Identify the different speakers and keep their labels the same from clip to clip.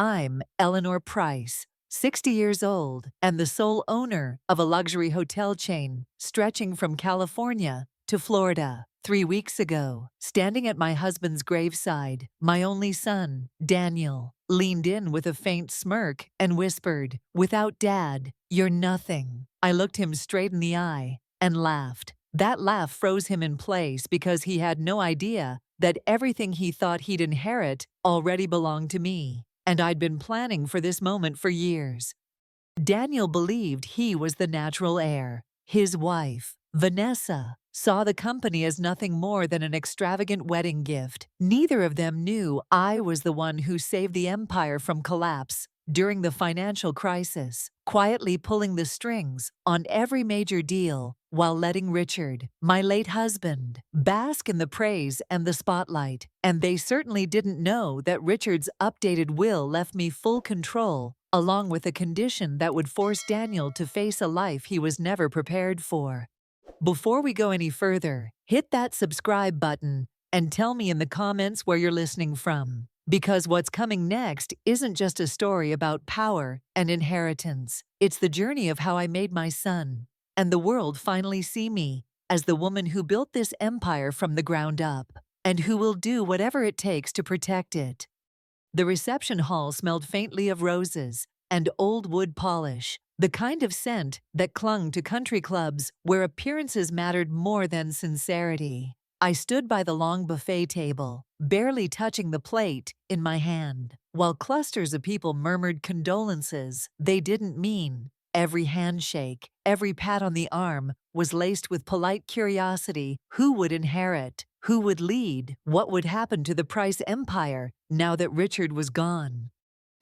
Speaker 1: I'm Eleanor Price, 60 years old, and the sole owner of a luxury hotel chain stretching from California to Florida. 3 weeks ago, standing at my husband's graveside, my only son, Daniel, leaned in with a faint smirk and whispered, "Without Dad, you're nothing." I looked him straight in the eye and laughed. That laugh froze him in place because he had no idea that everything he thought he'd inherit already belonged to me. And I'd been planning for this moment for years. Daniel believed he was the natural heir. His wife, Vanessa, saw the company as nothing more than an extravagant wedding gift. Neither of them knew I was the one who saved the empire from collapse during the financial crisis, quietly pulling the strings on every major deal while letting Richard, my late husband, bask in the praise and the spotlight. And they certainly didn't know that Richard's updated will left me full control, along with a condition that would force Daniel to face a life he was never prepared for. Before we go any further, hit that subscribe button and tell me in the comments where you're listening from. Because what's coming next isn't just a story about power and inheritance. It's the journey of how I made my son and the world finally see me as the woman who built this empire from the ground up and who will do whatever it takes to protect it. The reception hall smelled faintly of roses and old wood polish, the kind of scent that clung to country clubs where appearances mattered more than sincerity. I stood by the long buffet table, barely touching the plate in my hand, while clusters of people murmured condolences they didn't mean. Every handshake, every pat on the arm was laced with polite curiosity. Who would inherit? Who would lead? What would happen to the Price empire now that Richard was gone?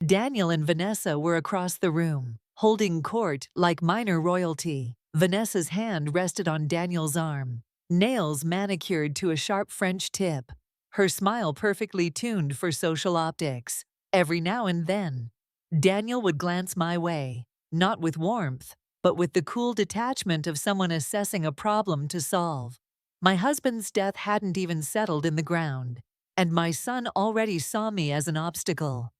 Speaker 1: Daniel and Vanessa were across the room, holding court like minor royalty. Vanessa's hand rested on Daniel's arm, nails manicured to a sharp French tip, her smile perfectly tuned for social optics. Every now and then, Daniel would glance my way, not with warmth, but with the cool detachment of someone assessing a problem to solve. My husband's death hadn't even settled in the ground, and my son already saw me as an obstacle.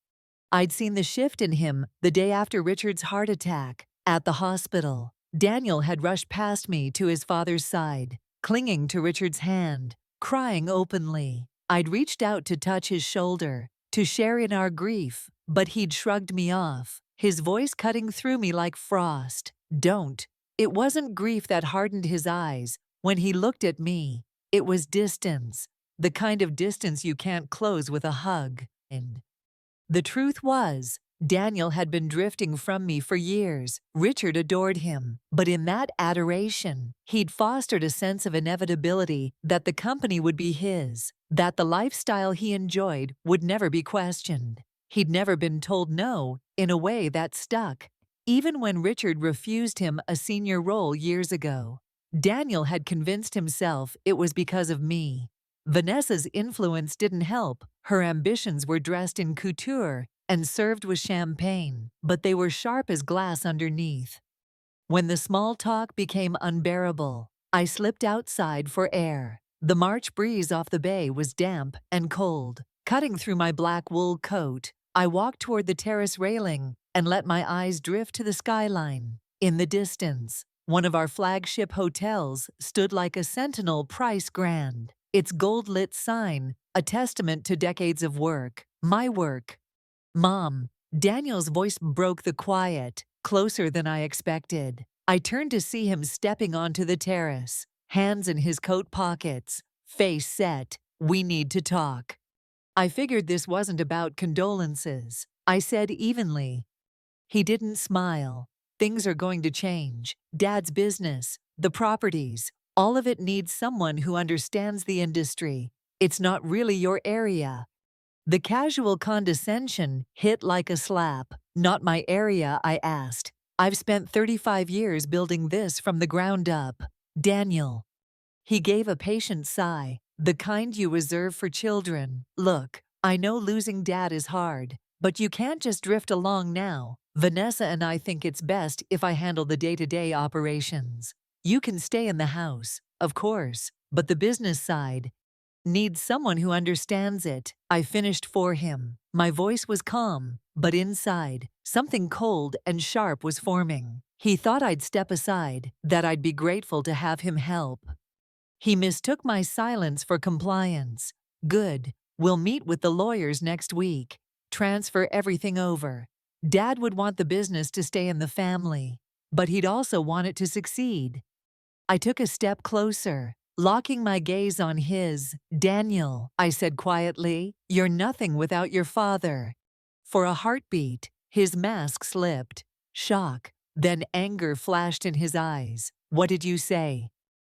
Speaker 1: I'd seen the shift in him the day after Richard's heart attack. At the hospital, Daniel had rushed past me to his father's side, clinging to Richard's hand, crying openly. I'd reached out to touch his shoulder, to share in our grief, but he'd shrugged me off, his voice cutting through me like frost. "Don't." It wasn't grief that hardened his eyes when he looked at me. It was distance, the kind of distance you can't close with a hug. And the truth was, Daniel had been drifting from me for years. Richard adored him, but in that adoration, he'd fostered a sense of inevitability that the company would be his, that the lifestyle he enjoyed would never be questioned. He'd never been told no in a way that stuck, even when Richard refused him a senior role years ago. Daniel had convinced himself it was because of me. Vanessa's influence didn't help. Her ambitions were dressed in couture and served with champagne, but they were sharp as glass underneath. When the small talk became unbearable, I slipped outside for air. The March breeze off the bay was damp and cold. Cutting through my black wool coat, I walked toward the terrace railing and let my eyes drift to the skyline. In the distance, one of our flagship hotels stood like a sentinel Price Grand, its gold-lit sign a testament to decades of work. My work. "Mom." Daniel's voice broke the quiet, closer than I expected. I turned to see him stepping onto the terrace, hands in his coat pockets, face set. "We need to talk." I figured this wasn't about condolences, I said evenly. He didn't smile. "Things are going to change. Dad's business, the properties, all of it needs someone who understands the industry. It's not really your area." The casual condescension hit like a slap. "Not my area?" I asked. "I've spent 35 years building this from the ground up." "Daniel." He gave a patient sigh, the kind you reserve for children. "Look, I know losing Dad is hard, but you can't just drift along now. Vanessa and I think it's best if I handle the day-to-day operations. You can stay in the house, of course, but the business side needs someone who understands it." I finished for him. My voice was calm, but inside, something cold and sharp was forming. He thought I'd step aside, that I'd be grateful to have him help. He mistook my silence for compliance. Good, we'll meet with the lawyers next week. Transfer everything over. Dad would want the business to stay in the family, but he'd also want it to succeed. I took a step closer, locking my gaze on his. "Daniel," I said quietly, "you're nothing without your father." For a heartbeat, his mask slipped. Shock, then anger flashed in his eyes. "What did you say?"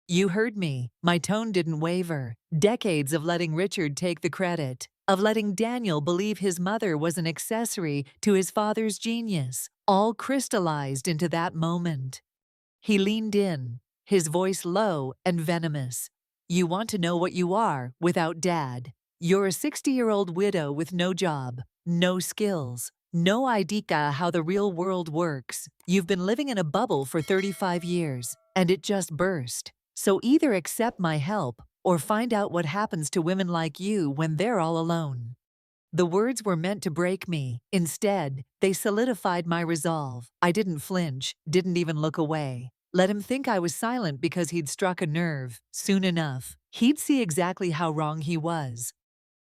Speaker 1: "You heard me." My tone didn't waver. Decades of letting Richard take the credit, of letting Daniel believe his mother was an accessory to his father's genius, all crystallized into that moment. He leaned in, his voice low and venomous. "You want to know what you are without Dad. You're a 60-year-old widow with no job, no skills, no idea how the real world works. You've been living in a bubble for 35 years, and it just burst. So either accept my help or find out what happens to women like you when they're all alone." The words were meant to break me. Instead, they solidified my resolve. I didn't flinch, didn't even look away. Let him think I was silent because he'd struck a nerve. Soon enough, he'd see exactly how wrong he was.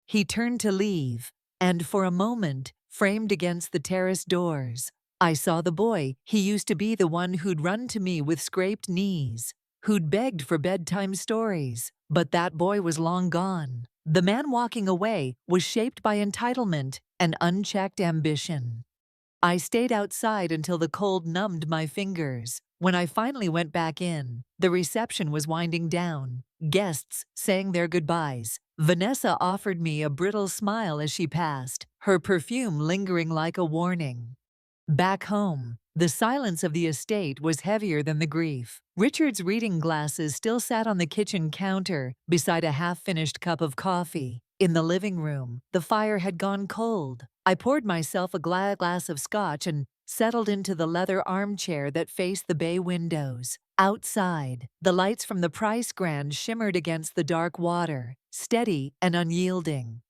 Speaker 1: He turned to leave, and for a moment, framed against the terrace doors, I saw the boy. He used to be the one who'd run to me with scraped knees, who'd begged for bedtime stories. But that boy was long gone. The man walking away was shaped by entitlement and unchecked ambition. I stayed outside until the cold numbed my fingers. When I finally went back in, the reception was winding down. Guests saying their goodbyes. Vanessa offered me a brittle smile as she passed, her perfume lingering like a warning. Back home, the silence of the estate was heavier than the grief. Richard's reading glasses still sat on the kitchen counter beside a half-finished cup of coffee. In the living room, the fire had gone cold. I poured myself a glass of scotch and settled into the leather armchair that faced the bay windows. Outside, the lights from the Price Grand shimmered against the dark water, steady and unyielding.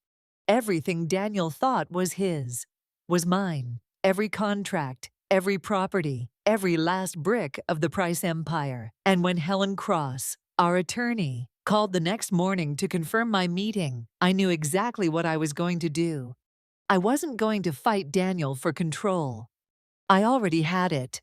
Speaker 1: Everything Daniel thought was his, was mine. Every contract, every property, every last brick of the Price empire. And when Helen Cross, our attorney, called the next morning to confirm my meeting, I knew exactly what I was going to do. I wasn't going to fight Daniel for control. I already had it.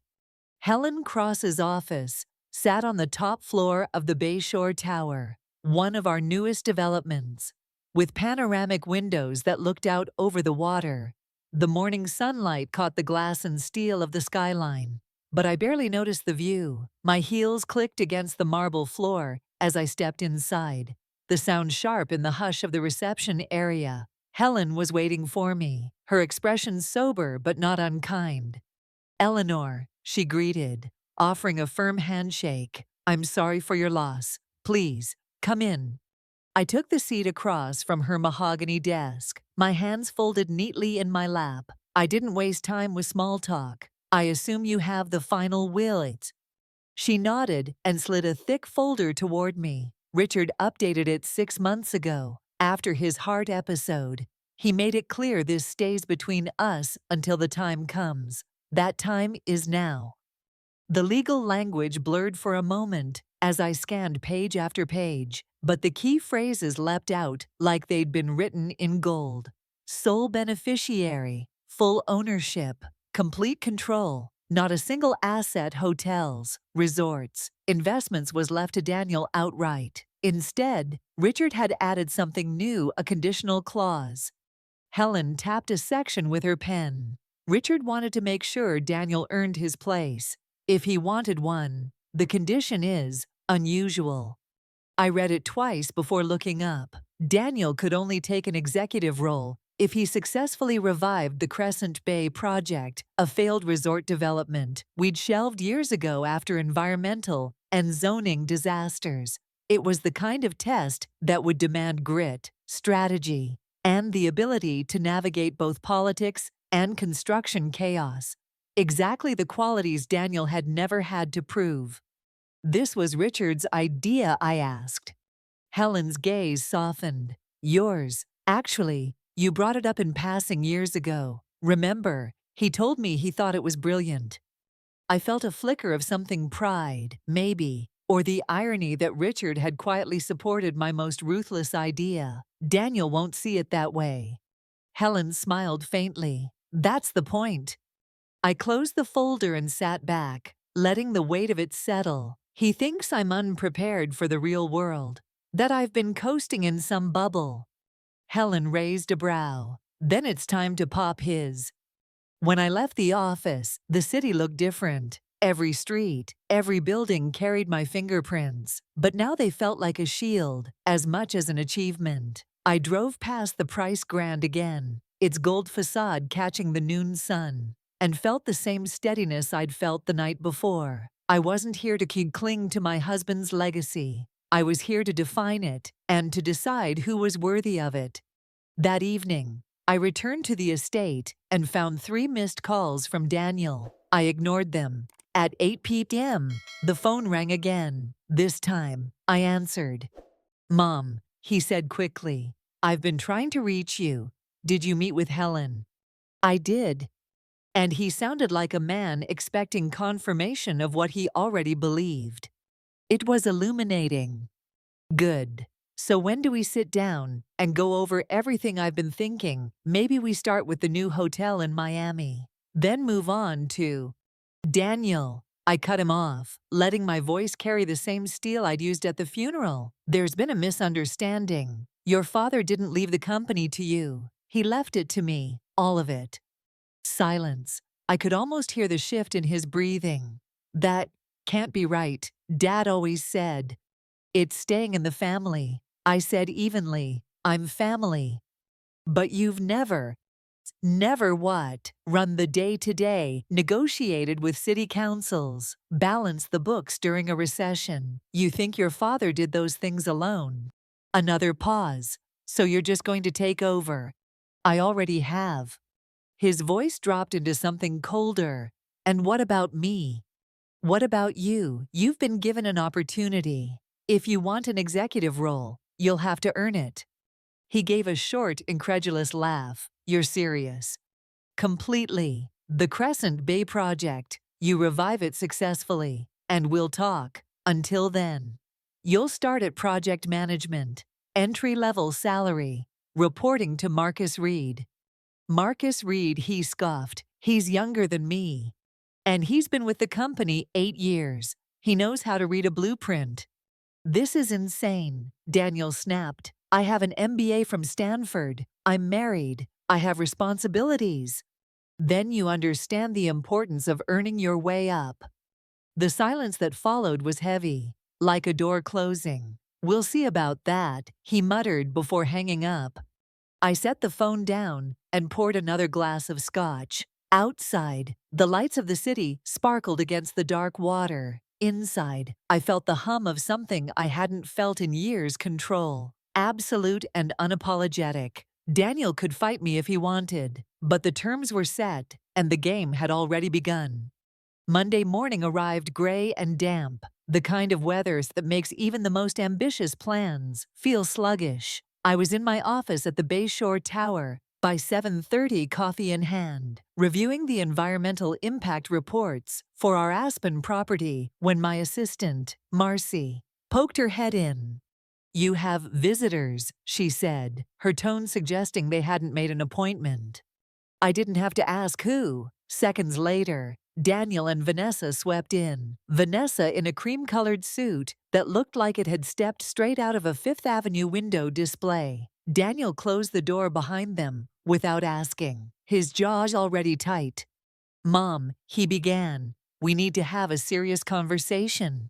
Speaker 1: Helen Cross's office sat on the top floor of the Bayshore Tower, one of our newest developments, with panoramic windows that looked out over the water. The morning sunlight caught the glass and steel of the skyline, but I barely noticed the view. My heels clicked against the marble floor as I stepped inside, the sound sharp in the hush of the reception area. Helen was waiting for me, her expression sober but not unkind. "Eleanor," she greeted, offering a firm handshake. "I'm sorry for your loss. Please, come in." I took the seat across from her mahogany desk, my hands folded neatly in my lap. I didn't waste time with small talk. "I assume you have the final will." She nodded and slid a thick folder toward me. "Richard updated it 6 months ago, after his heart episode. He made it clear this stays between us until the time comes. That time is now." The legal language blurred for a moment as I scanned page after page, but the key phrases leapt out like they'd been written in gold. Sole beneficiary, full ownership, complete control, not a single asset, hotels, resorts, investments was left to Daniel outright. Instead, Richard had added something new, a conditional clause. Helen tapped a section with her pen. Richard wanted to make sure Daniel earned his place. If he wanted one, the condition is unusual. I read it twice before looking up. Daniel could only take an executive role if he successfully revived the Crescent Bay project, a failed resort development we'd shelved years ago after environmental and zoning disasters. It was the kind of test that would demand grit, strategy, and the ability to navigate both politics and construction chaos. Exactly the qualities Daniel had never had to prove. "This was Richard's idea?" I asked. Helen's gaze softened. "Yours, actually. You brought it up in passing years ago. Remember, he told me he thought it was brilliant. I felt a flicker of something pride, maybe, or the irony that Richard had quietly supported my most ruthless idea. Daniel won't see it that way. Helen smiled faintly. That's the point. I closed the folder and sat back, letting the weight of it settle. He thinks I'm unprepared for the real world, that I've been coasting in some bubble. Helen raised a brow. Then it's time to pop his. When I left the office, the city looked different. Every street, every building carried my fingerprints, but now they felt like a shield, as much as an achievement. I drove past the Price Grand again, its gold facade catching the noon sun, and felt the same steadiness I'd felt the night before. I wasn't here to cling to my husband's legacy. I was here to define it, and to decide who was worthy of it. That evening, I returned to the estate and found 3 missed calls from Daniel. I ignored them. At 8 p.m., the phone rang again. This time, I answered. "Mom," he said quickly, "I've been trying to reach you. Did you meet with Helen?" I did. And he sounded like a man expecting confirmation of what he already believed. It was illuminating. Good. So when do we sit down and go over everything I've been thinking? Maybe we start with the new hotel in Miami, then move on to Daniel. I cut him off, letting my voice carry the same steel I'd used at the funeral. There's been a misunderstanding. Your father didn't leave the company to you. He left it to me, all of it. Silence. I could almost hear the shift in his breathing. That can't be right, Dad always said. It's staying in the family. I said evenly, I'm family. But you've never what? Run the day-to-day, negotiated with city councils, balanced the books during a recession. You think your father did those things alone. Another pause. So you're just going to take over? I already have. His voice dropped into something colder. And what about me? What about you? You've been given an opportunity. If you want an executive role, you'll have to earn it. He gave a short, incredulous laugh. You're serious? Completely. The Crescent Bay project. You revive it successfully, and we'll talk. Until then, you'll start at project management, entry-level salary, reporting to Marcus Reed. Marcus Reed, he scoffed. He's younger than me. And he's been with the company 8 years. He knows how to read a blueprint. This is insane, Daniel snapped. I have an MBA from Stanford. I'm married. I have responsibilities. Then you understand the importance of earning your way up. The silence that followed was heavy, like a door closing. We'll see about that, he muttered before hanging up. I set the phone down and poured another glass of scotch. Outside, the lights of the city sparkled against the dark water. Inside, I felt the hum of something I hadn't felt in years: control. Absolute and unapologetic. Daniel could fight me if he wanted, but the terms were set, and the game had already begun. Monday morning arrived gray and damp, the kind of weather that makes even the most ambitious plans feel sluggish. I was in my office at the Bayshore Tower by 7:30, coffee in hand, reviewing the environmental impact reports for our Aspen property when my assistant, Marcy, poked her head in. You have visitors, she said, her tone suggesting they hadn't made an appointment. I didn't have to ask who. Seconds later, Daniel and Vanessa swept in. Vanessa in a cream-colored suit that looked like it had stepped straight out of a Fifth Avenue window display. Daniel closed the door behind them without asking, his jaws already tight. Mom, he began, we need to have a serious conversation.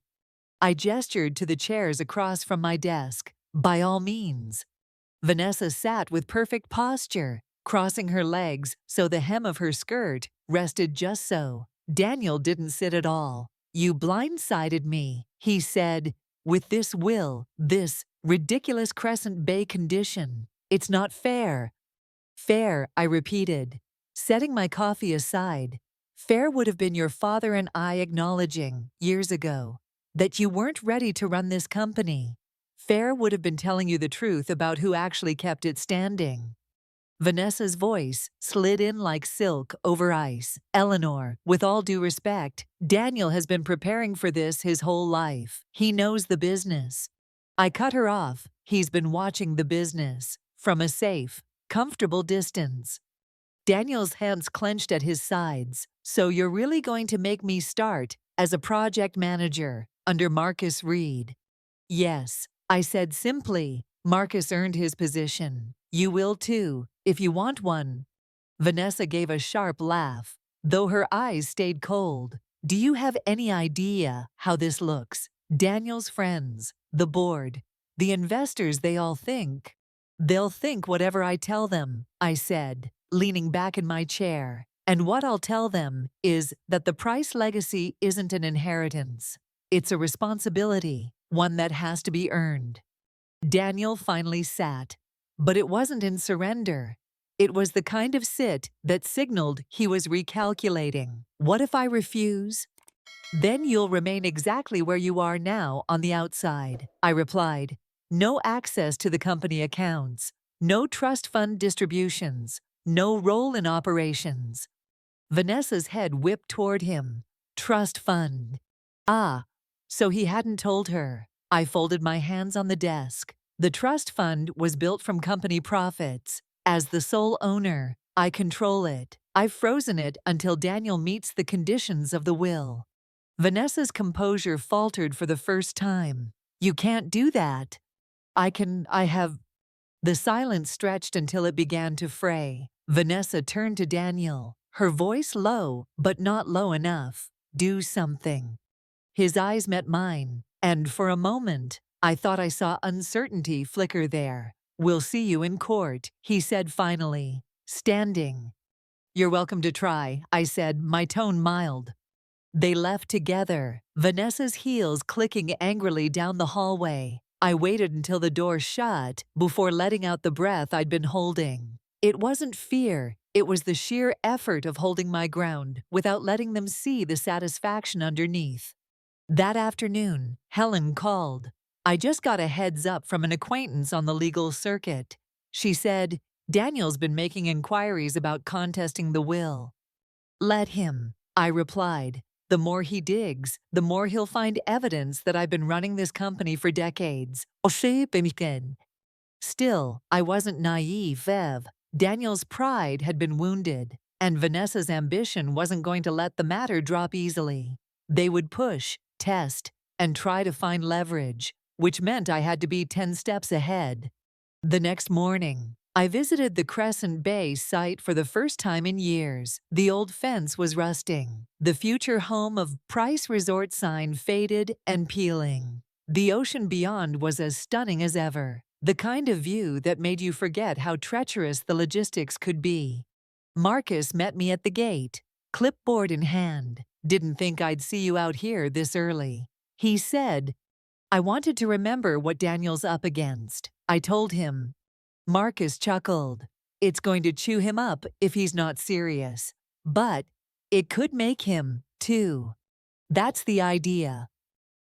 Speaker 1: I gestured to the chairs across from my desk. By all means. Vanessa sat with perfect posture, crossing her legs so the hem of her skirt rested just so. Daniel didn't sit at all. You blindsided me, he said, with this ridiculous Crescent Bay condition. It's not fair. Fair, I repeated, setting my coffee aside. Fair would have been your father and I acknowledging, years ago, that you weren't ready to run this company. Fair would have been telling you the truth about who actually kept it standing. Vanessa's voice slid in like silk over ice. Eleanor, with all due respect, Daniel has been preparing for this his whole life. He knows the business. I cut her off. He's been watching the business from a safe, comfortable distance. Daniel's hands clenched at his sides. So you're really going to make me start as a project manager under Marcus Reed? Yes, I said simply. Marcus earned his position. You will too, if you want one. Vanessa gave a sharp laugh, though her eyes stayed cold. Do you have any idea how this looks? Daniel's friends, the board, the investors, they all think. They'll think whatever I tell them, I said, leaning back in my chair. And what I'll tell them is that the Price legacy isn't an inheritance. It's a responsibility, one that has to be earned. Daniel finally sat, but it wasn't in surrender. It was the kind of sit that signaled he was recalculating. What if I refuse? Then you'll remain exactly where you are now on the outside, I replied. No access to the company accounts, no trust fund distributions, no role in operations. Vanessa's head whipped toward him. Trust fund. Ah, so he hadn't told her. I folded my hands on the desk. The trust fund was built from company profits. As the sole owner, I control it. I've frozen it until Daniel meets the conditions of the will. Vanessa's composure faltered for the first time. You can't do that. I have. The silence stretched until it began to fray. Vanessa turned to Daniel, her voice low, but not low enough. Do something. His eyes met mine, and for a moment, I thought I saw uncertainty flicker there. We'll see you in court, he said finally, standing. You're welcome to try, I said, my tone mild. They left together, Vanessa's heels clicking angrily down the hallway. I waited until the door shut before letting out the breath I'd been holding. It wasn't fear, it was the sheer effort of holding my ground without letting them see the satisfaction underneath. That afternoon, Helen called. I just got a heads up from an acquaintance on the legal circuit. She said, Daniel's been making inquiries about contesting the will. Let him, I replied. The more he digs, the more he'll find evidence that I've been running this company for decades. Still, I wasn't naive, Ev. Daniel's pride had been wounded, and Vanessa's ambition wasn't going to let the matter drop easily. They would push, test, and try to find leverage, which meant I had to be 10 steps ahead. The next morning, I visited the Crescent Bay site for the first time in years. The old fence was rusting. The future home of Price Resort sign faded and peeling. The ocean beyond was as stunning as ever, the kind of view that made you forget how treacherous the logistics could be. Marcus met me at the gate, clipboard in hand. Didn't think I'd see you out here this early. He said, I wanted to remember what Daniel's up against. I told him. Marcus chuckled. It's going to chew him up if he's not serious. But it could make him, too. That's the idea.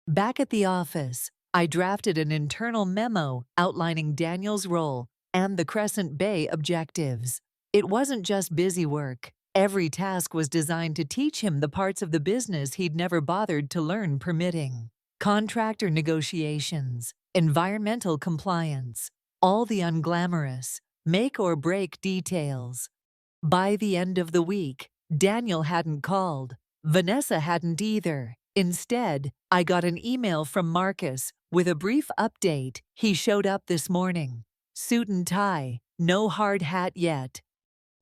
Speaker 1: Back at the office, I drafted an internal memo outlining Daniel's role and the Crescent Bay objectives. It wasn't just busy work. Every task was designed to teach him the parts of the business he'd never bothered to learn permitting. Contractor negotiations, environmental compliance, all the unglamorous, make-or-break details. By the end of the week, Daniel hadn't called. Vanessa hadn't either. Instead, I got an email from Marcus with a brief update. He showed up this morning. Suit and tie, no hard hat yet.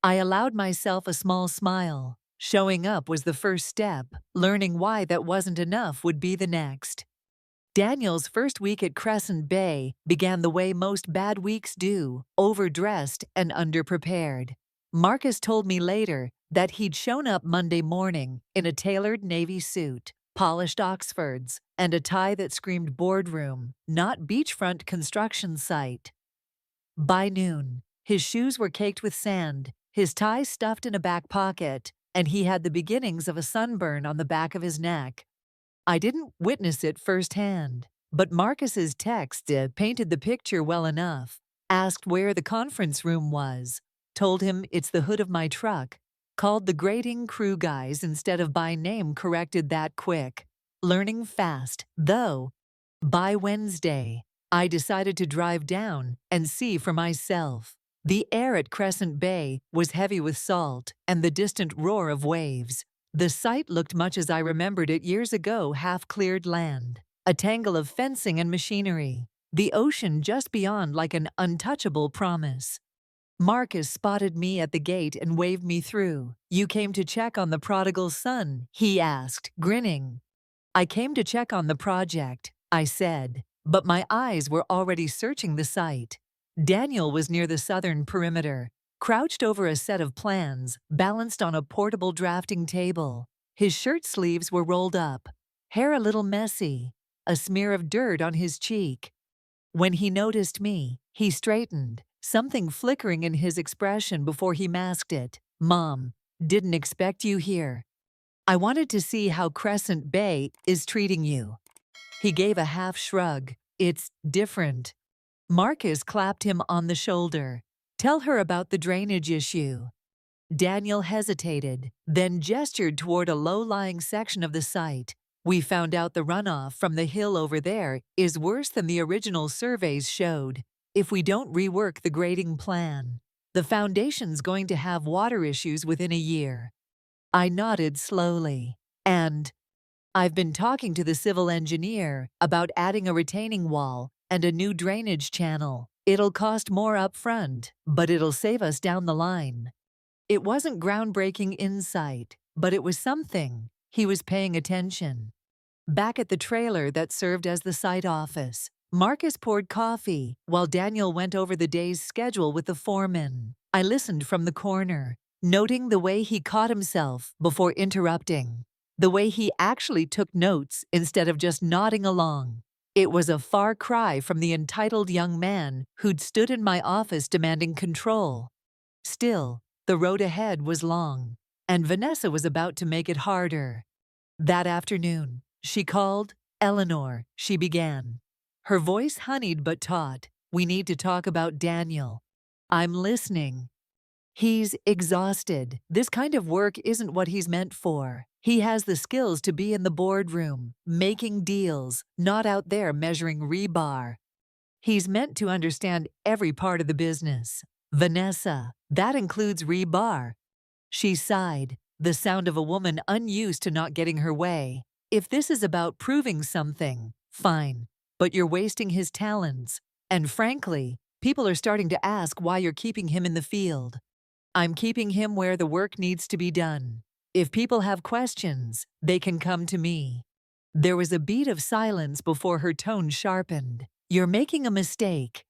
Speaker 1: I allowed myself a small smile. Showing up was the first step. Learning why that wasn't enough would be the next. Daniel's first week at Crescent Bay began the way most bad weeks do, overdressed and underprepared. Marcus told me later that he'd shown up Monday morning in a tailored navy suit, polished Oxfords, and a tie that screamed boardroom, not beachfront construction site. By noon, his shoes were caked with sand, his tie stuffed in a back pocket, and he had the beginnings of a sunburn on the back of his neck. I didn't witness it firsthand, but Marcus's text painted the picture well enough. Asked where the conference room was. told him it's the hood of my truck, called the grading crew guys instead of by name, corrected that quick. Learning fast, though. By Wednesday, I decided to drive down and see for myself. The air at Crescent Bay was heavy with salt and the distant roar of waves. The site looked much as I remembered it years ago, half-cleared land, a tangle of fencing and machinery, the ocean just beyond like an untouchable promise. Marcus spotted me at the gate and waved me through. "You came to check on the prodigal son?" he asked, grinning. "I came to check on the project," I said, but my eyes were already searching the site. Daniel was near the southern perimeter, crouched over a set of plans, balanced on a portable drafting table. His shirt sleeves were rolled up, hair a little messy, a smear of dirt on his cheek. When he noticed me, he straightened, something flickering in his expression before he masked it. "Mom, didn't expect you here. I wanted to see how Crescent Bay is treating you." He gave a half shrug. "It's different." Marcus clapped him on the shoulder. "Tell her about the drainage issue." Daniel hesitated, then gestured toward a low-lying section of the site. "We found out the runoff from the hill over there is worse than the original surveys showed. If we don't rework the grading plan, the foundation's going to have water issues within a year." I nodded slowly. "And I've been talking to the civil engineer about adding a retaining wall and a new drainage channel. It'll cost more up front, but it'll save us down the line." It wasn't groundbreaking insight, but it was something. He was paying attention. Back at the trailer that served as the site office, Marcus poured coffee while Daniel went over the day's schedule with the foreman. I listened from the corner, noting the way he caught himself before interrupting, the way he actually took notes instead of just nodding along. It was a far cry from the entitled young man who'd stood in my office demanding control. Still, the road ahead was long, and Vanessa was about to make it harder. That afternoon, she called. "Eleanor," she began, her voice honeyed but taut. "We need to talk about Daniel." "I'm listening." "He's exhausted. This kind of work isn't what he's meant for. He has the skills to be in the boardroom, making deals, not out there measuring rebar. He's meant to understand every part of the business. Vanessa, that includes rebar." She sighed, the sound of a woman unused to not getting her way. "If this is about proving something, fine, but you're wasting his talents. And frankly, people are starting to ask why you're keeping him in the field." "I'm keeping him where the work needs to be done. If people have questions, they can come to me." There was a beat of silence before her tone sharpened. "You're making a mistake."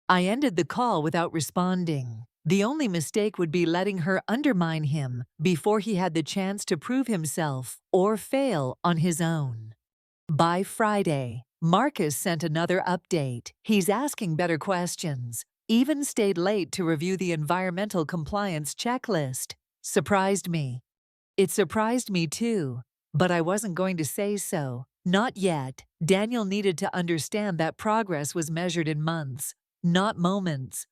Speaker 1: I ended the call without responding. The only mistake would be letting her undermine him before he had the chance to prove himself or fail on his own. By Friday, Marcus sent another update. He's asking better questions, even stayed late to review the environmental compliance checklist. Surprised me. It surprised me too, but I wasn't going to say so. Not yet. Daniel needed to understand that progress was measured in months, not moments.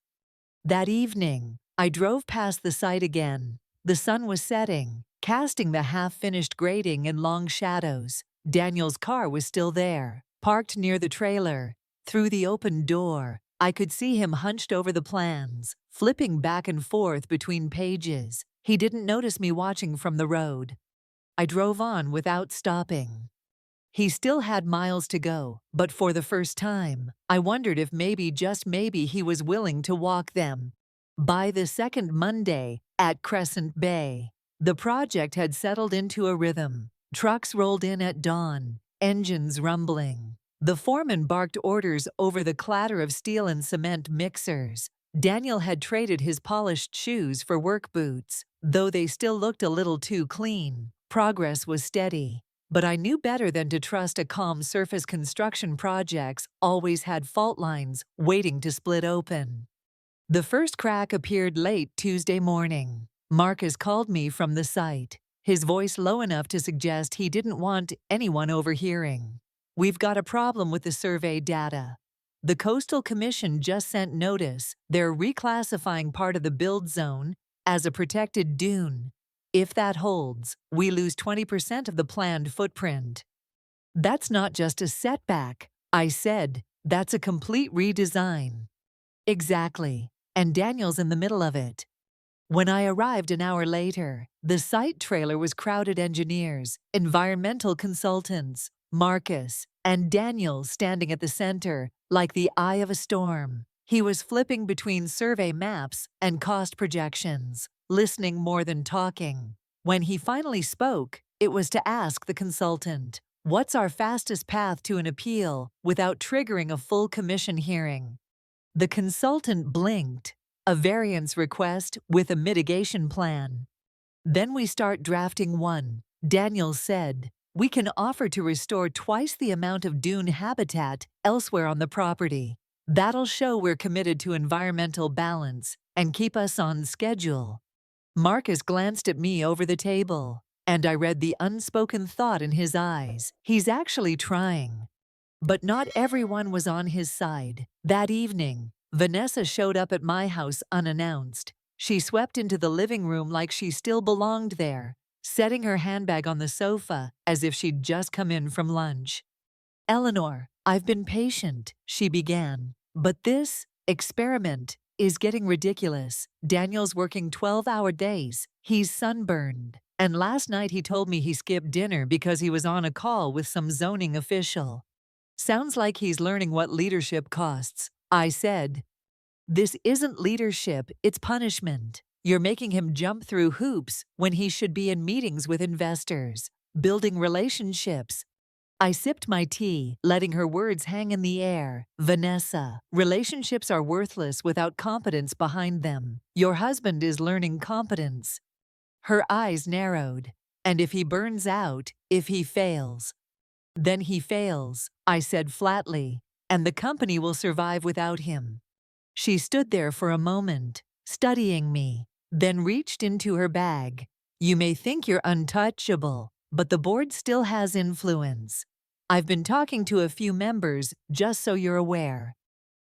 Speaker 1: That evening, I drove past the site again. The sun was setting, casting the half-finished grading in long shadows. Daniel's car was still there, parked near the trailer. Through the open door, I could see him hunched over the plans, flipping back and forth between pages. He didn't notice me watching from the road. I drove on without stopping. He still had miles to go, but for the first time, I wondered if maybe, just maybe, he was willing to walk them. By the second Monday, at Crescent Bay, the project had settled into a rhythm. Trucks rolled in at dawn, engines rumbling. The foreman barked orders over the clatter of steel and cement mixers. Daniel had traded his polished shoes for work boots, though they still looked a little too clean. Progress was steady, but I knew better than to trust a calm surface. Construction projects always had fault lines waiting to split open. The first crack appeared late Tuesday morning. Marcus called me from the site, his voice low enough to suggest he didn't want anyone overhearing. "We've got a problem with the survey data." The Coastal Commission just sent notice they're reclassifying part of the build zone as a protected dune. If that holds, we lose 20% of the planned footprint. That's not just a setback, I said. That's a complete redesign. Exactly. And Daniel's in the middle of it. When I arrived an hour later, the site trailer was crowded engineers, environmental consultants, Marcus, and Daniel standing at the center, like the eye of a storm. He was flipping between survey maps and cost projections, listening more than talking. When he finally spoke, it was to ask the consultant, "What's our fastest path to an appeal without triggering a full commission hearing?" The consultant blinked. "A variance request with a mitigation plan." "Then we start drafting one," Daniel said. "We can offer to restore twice the amount of dune habitat elsewhere on the property. That'll show we're committed to environmental balance and keep us on schedule." Marcus glanced at me over the table, and I read the unspoken thought in his eyes. He's actually trying. But not everyone was on his side. That evening, Vanessa showed up at my house unannounced. She swept into the living room like she still belonged there, setting her handbag on the sofa as if she'd just come in from lunch. "Eleanor, I've been patient," she began. "But this experiment is getting ridiculous. Daniel's working 12-hour days. He's sunburned. And last night he told me he skipped dinner because he was on a call with some zoning official. Sounds like he's learning what leadership costs," I said. "This isn't leadership, it's punishment. You're making him jump through hoops when he should be in meetings with investors, building relationships." I sipped my tea, letting her words hang in the air. "Vanessa, relationships are worthless without competence behind them. Your husband is learning competence." Her eyes narrowed. "And if he burns out, if he fails?" "Then he fails," I said flatly, "and the company will survive without him." She stood there for a moment, studying me, then reached into her bag. "You may think you're untouchable, but the board still has influence. I've been talking to a few members, just so you're aware."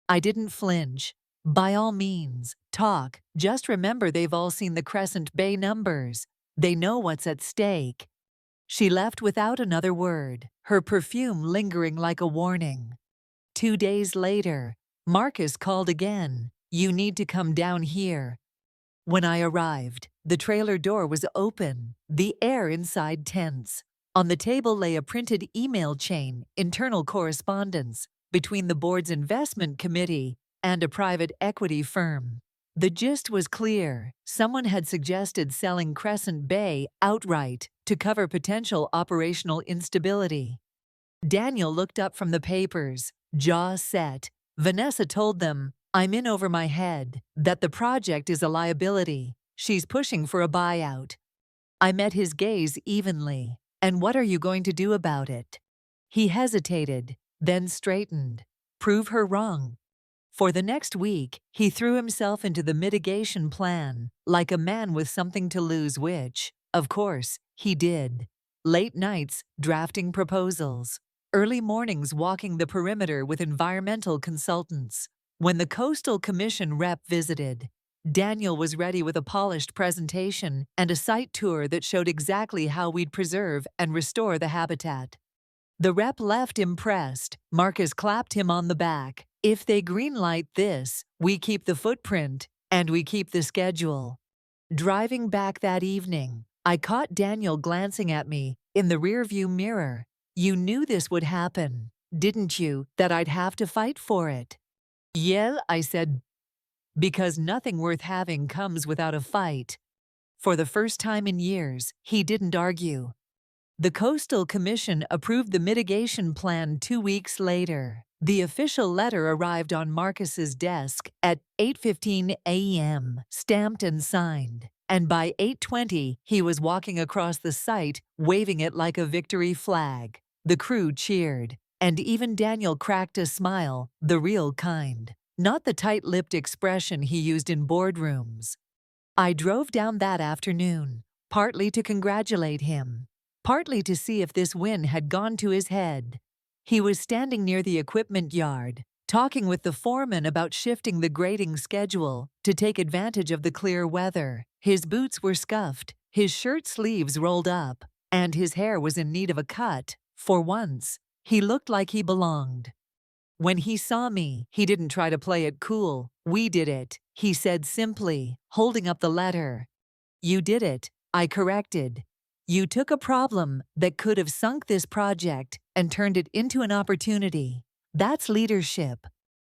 Speaker 1: I didn't flinch. "By all means, talk. Just remember they've all seen the Crescent Bay numbers. They know what's at stake." She left without another word, her perfume lingering like a warning. 2 days later, Marcus called again. "You need to come down here." When I arrived, the trailer door was open, the air inside tense. On the table lay a printed email chain, internal correspondence, between the board's investment committee and a private equity firm. The gist was clear. Someone had suggested selling Crescent Bay outright to cover potential operational instability. Daniel looked up from the papers, jaw set. Vanessa told them, "I'm in over my head, that the project is a liability. She's pushing for a buyout." I met his gaze evenly. "And what are you going to do about it?" He hesitated, then straightened. "Prove her wrong." For the next week, he threw himself into the mitigation plan, like a man with something to lose, which, of course, he did. Late nights, drafting proposals. Early mornings walking the perimeter with environmental consultants. When the Coastal Commission rep visited, Daniel was ready with a polished presentation and a site tour that showed exactly how we'd preserve and restore the habitat. The rep left impressed. Marcus clapped him on the back. "If they greenlight this, we keep the footprint, and we keep the schedule." Driving back that evening, I caught Daniel glancing at me in the rearview mirror. "You knew this would happen, didn't you, that I'd have to fight for it?" "Yeah," I said, "because nothing worth having comes without a fight." For the first time in years, he didn't argue. The Coastal Commission approved the mitigation plan 2 weeks later. The official letter arrived on Marcus's desk at 8:15 a.m., stamped and signed. And by 8:20, he was walking across the site, waving it like a victory flag. The crew cheered, and even Daniel cracked a smile, the real kind, not the tight-lipped expression he used in boardrooms. I drove down that afternoon, partly to congratulate him, partly to see if this win had gone to his head. He was standing near the equipment yard, talking with the foreman about shifting the grading schedule to take advantage of the clear weather. His boots were scuffed, his shirt sleeves rolled up, and his hair was in need of a cut. For once, he looked like he belonged. When he saw me, he didn't try to play it cool. "We did it," he said simply, holding up the letter. "You did it," I corrected. "You took a problem that could have sunk this project and turned it into an opportunity. That's leadership."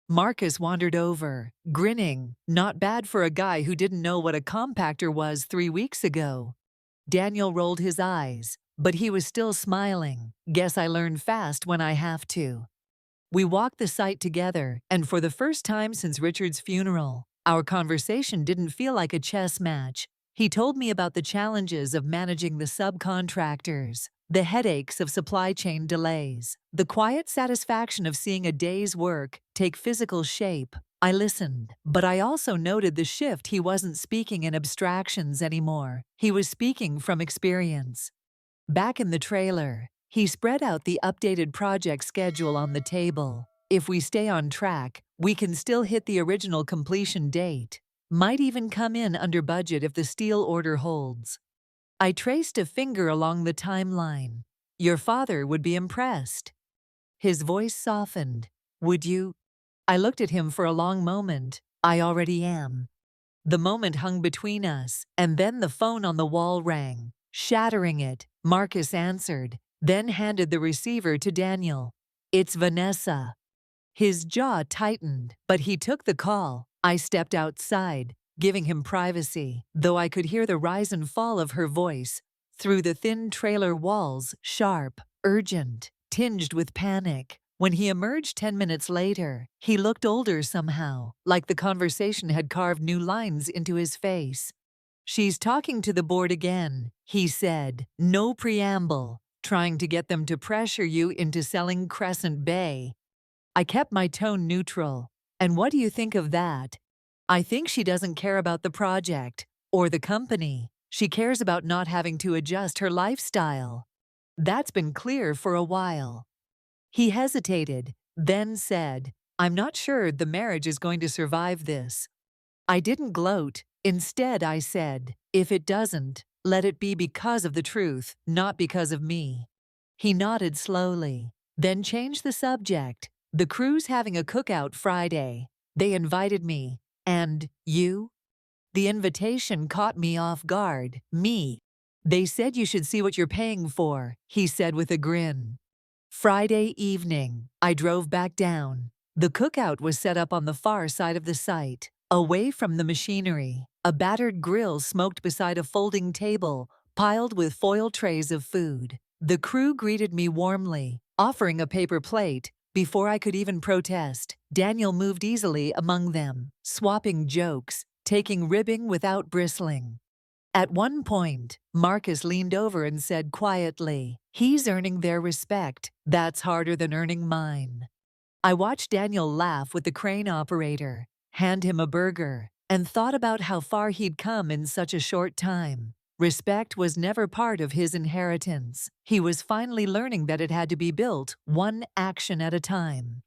Speaker 1: Marcus wandered over, grinning, not bad for a guy who didn't know what a compactor was 3 weeks ago. Daniel rolled his eyes, but he was still smiling. "Guess I learn fast when I have to." We walked the site together, and for the first time since Richard's funeral, our conversation didn't feel like a chess match. He told me about the challenges of managing the subcontractors, the headaches of supply chain delays, the quiet satisfaction of seeing a day's work take physical shape. I listened, but I also noted the shift. He wasn't speaking in abstractions anymore. He was speaking from experience. Back in the trailer, he spread out the updated project schedule on the table. "If we stay on track, we can still hit the original completion date. Might even come in under budget if the steel order holds." I traced a finger along the timeline. "Your father would be impressed." His voice softened. "Would you?" I looked at him for a long moment. "I already am." The moment hung between us, and then the phone on the wall rang. Shattering it, Marcus answered, then handed the receiver to Daniel. "It's Vanessa." His jaw tightened, but he took the call. I stepped outside, giving him privacy, though I could hear the rise and fall of her voice through the thin trailer walls, sharp, urgent, tinged with panic. When he emerged 10 minutes later, he looked older somehow, like the conversation had carved new lines into his face. "She's talking to the board again," he said, no preamble, "trying to get them to pressure you into selling Crescent Bay." I kept my tone neutral. "And what do you think of that?" "I think she doesn't care about the project or the company. She cares about not having to adjust her lifestyle. That's been clear for a while." He hesitated, then said, "I'm not sure the marriage is going to survive this." I didn't gloat. Instead, I said, "If it doesn't, let it be because of the truth, not because of me." He nodded slowly, then changed the subject. "The crew's having a cookout Friday. They invited me. And you?" The invitation caught me off guard. Me. "They said you should see what you're paying for," he said with a grin. Friday evening, I drove back down. The cookout was set up on the far side of the site, away from the machinery. A battered grill smoked beside a folding table, piled with foil trays of food. The crew greeted me warmly, offering a paper plate. Before I could even protest, Daniel moved easily among them, swapping jokes, taking ribbing without bristling. At one point, Marcus leaned over and said quietly, "He's earning their respect. That's harder than earning mine." I watched Daniel laugh with the crane operator, hand him a burger, and thought about how far he'd come in such a short time. Respect was never part of his inheritance. He was finally learning that it had to be built one action at a time.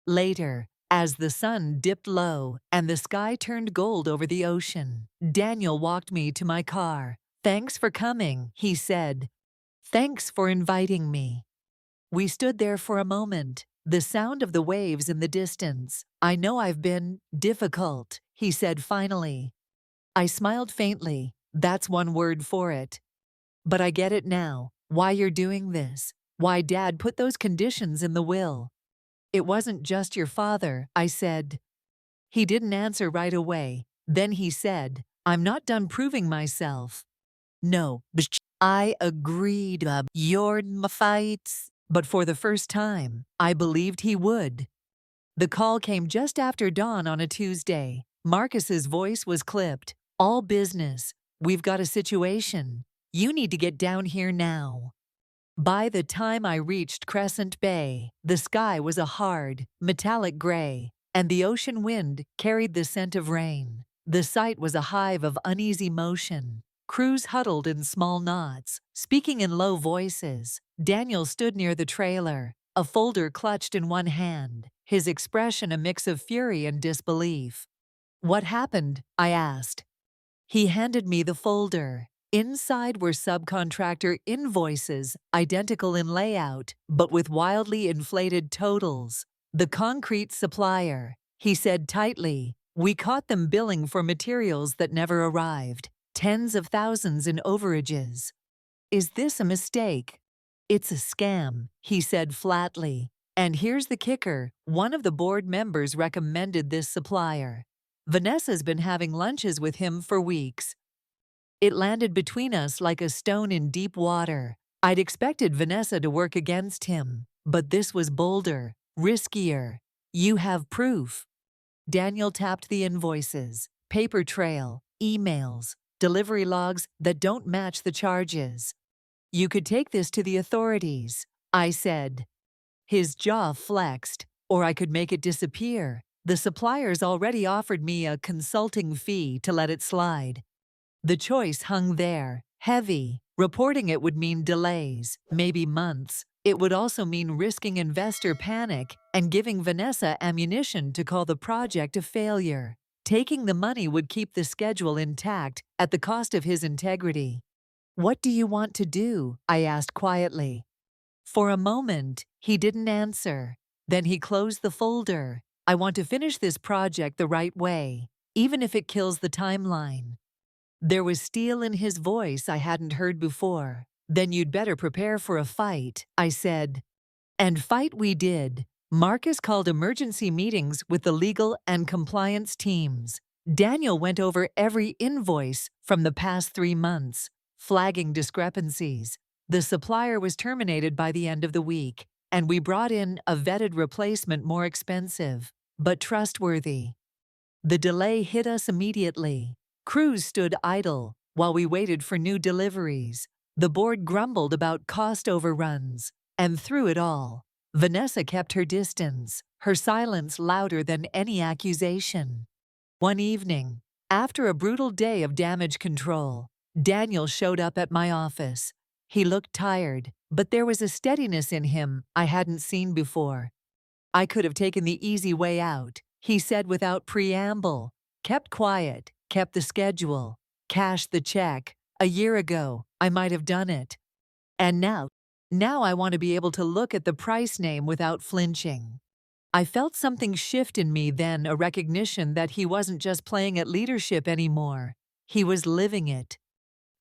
Speaker 1: Later, as the sun dipped low and the sky turned gold over the ocean, Daniel walked me to my car. "Thanks for coming," he said. "Thanks for inviting me." We stood there for a moment, the sound of the waves in the distance. "I know I've been difficult," he said finally. I smiled faintly. "That's one word for it. But I get it now, why you're doing this, why Dad put those conditions in the will." "It wasn't just your father," I said. He didn't answer right away. Then he said, "I'm not done proving myself." "No." I agreed. "You're my fights." But for the first time, I believed he would. The call came just after dawn on a Tuesday. Marcus's voice was clipped. "All business. We've got a situation. You need to get down here now." By the time I reached Crescent Bay, the sky was a hard, metallic gray, and the ocean wind carried the scent of rain. The site was a hive of uneasy motion. Crews huddled in small knots, speaking in low voices. Daniel stood near the trailer, a folder clutched in one hand, his expression a mix of fury and disbelief. "What happened?" I asked. He handed me the folder. Inside were subcontractor invoices, identical in layout, but with wildly inflated totals. "The concrete supplier," he said tightly. "We caught them billing for materials that never arrived. Tens of thousands in overages." "Is this a mistake?" "It's a scam," he said flatly. "And here's the kicker. One of the board members recommended this supplier. Vanessa's been having lunches with him for weeks." It landed between us like a stone in deep water. I'd expected Vanessa to work against him, but this was bolder, riskier. "You have proof." Daniel tapped the invoices, paper trail, emails, delivery logs that don't match the charges. "You could take this to the authorities," I said. His jaw flexed. "Or I could make it disappear. The suppliers already offered me a consulting fee to let it slide." The choice hung there, heavy. Reporting it would mean delays, maybe months. It would also mean risking investor panic and giving Vanessa ammunition to call the project a failure. Taking the money would keep the schedule intact at the cost of his integrity. "What do you want to do?" I asked quietly. For a moment, he didn't answer. Then he closed the folder. "I want to finish this project the right way, even if it kills the timeline." There was steel in his voice I hadn't heard before. "Then you'd better prepare for a fight," I said. And fight we did. Marcus called emergency meetings with the legal and compliance teams. Daniel went over every invoice from the past 3 months, flagging discrepancies. The supplier was terminated by the end of the week, and we brought in a vetted replacement more expensive, but trustworthy. The delay hit us immediately. Crews stood idle while we waited for new deliveries. The board grumbled about cost overruns. And through it all, Vanessa kept her distance, her silence louder than any accusation. One evening, after a brutal day of damage control, Daniel showed up at my office. He looked tired, but there was a steadiness in him I hadn't seen before. "I could have taken the easy way out," he said without preamble. "Kept quiet, kept the schedule, cashed the check. A year ago, I might have done it. And now I want to be able to look at the price name without flinching." I felt something shift in me then, a recognition that he wasn't just playing at leadership anymore. He was living it.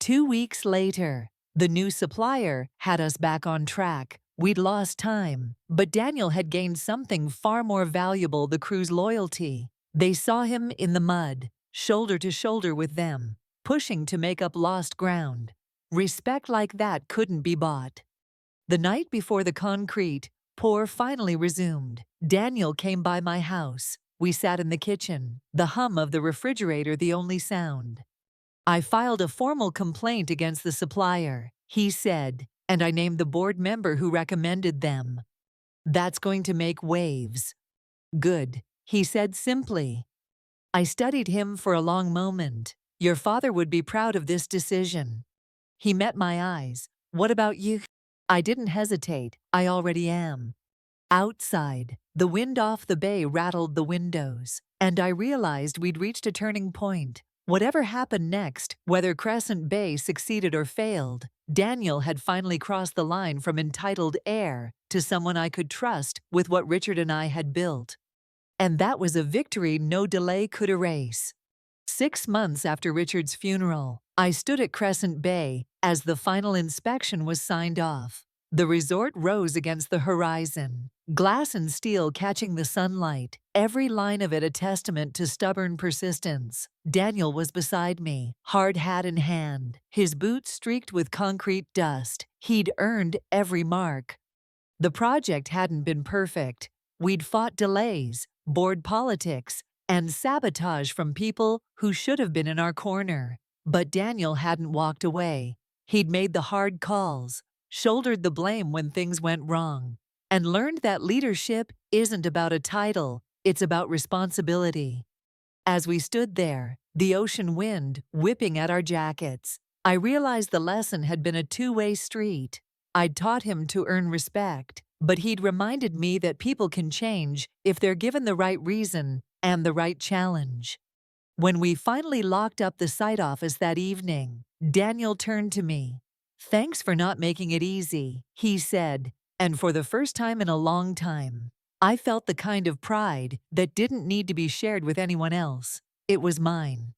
Speaker 1: 2 weeks later, the new supplier had us back on track. We'd lost time, but Daniel had gained something far more valuable: the crew's loyalty. They saw him in the mud, shoulder to shoulder with them, pushing to make up lost ground. Respect like that couldn't be bought. The night before the concrete pour finally resumed, Daniel came by my house. We sat in the kitchen, the hum of the refrigerator the only sound. "I filed a formal complaint against the supplier," he said, "and I named the board member who recommended them. That's going to make waves." "Good," he said simply. I studied him for a long moment. "Your father would be proud of this decision." He met my eyes. "What about you?" I didn't hesitate. "I already am." Outside, the wind off the bay rattled the windows, and I realized we'd reached a turning point. Whatever happened next, whether Crescent Bay succeeded or failed, Daniel had finally crossed the line from entitled heir to someone I could trust with what Richard and I had built. And that was a victory no delay could erase. 6 months after Richard's funeral, I stood at Crescent Bay as the final inspection was signed off. The resort rose against the horizon, glass and steel catching the sunlight, every line of it a testament to stubborn persistence. Daniel was beside me, hard hat in hand, his boots streaked with concrete dust. He'd earned every mark. The project hadn't been perfect. We'd fought delays, board politics, and sabotage from people who should have been in our corner. But Daniel hadn't walked away. He'd made the hard calls, shouldered the blame when things went wrong, and learned that leadership isn't about a title, it's about responsibility. As we stood there, the ocean wind whipping at our jackets, I realized the lesson had been a two-way street. I'd taught him to earn respect, But he'd reminded me that people can change if they're given the right reason and the right challenge. When we finally locked up the site office that evening, Daniel turned to me. "Thanks for not making it easy," he said, and for the first time in a long time, I felt the kind of pride that didn't need to be shared with anyone else. It was mine.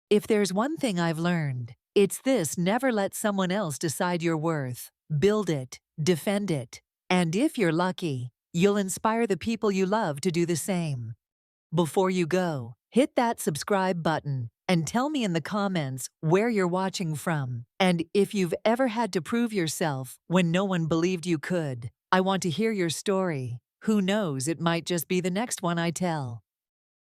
Speaker 1: If there's one thing I've learned, it's this: never let someone else decide your worth. Build it, defend it, and if you're lucky, you'll inspire the people you love to do the same. Before you go, hit that subscribe button and tell me in the comments where you're watching from. And if you've ever had to prove yourself when no one believed you could, I want to hear your story. Who knows, it might just be the next one I tell.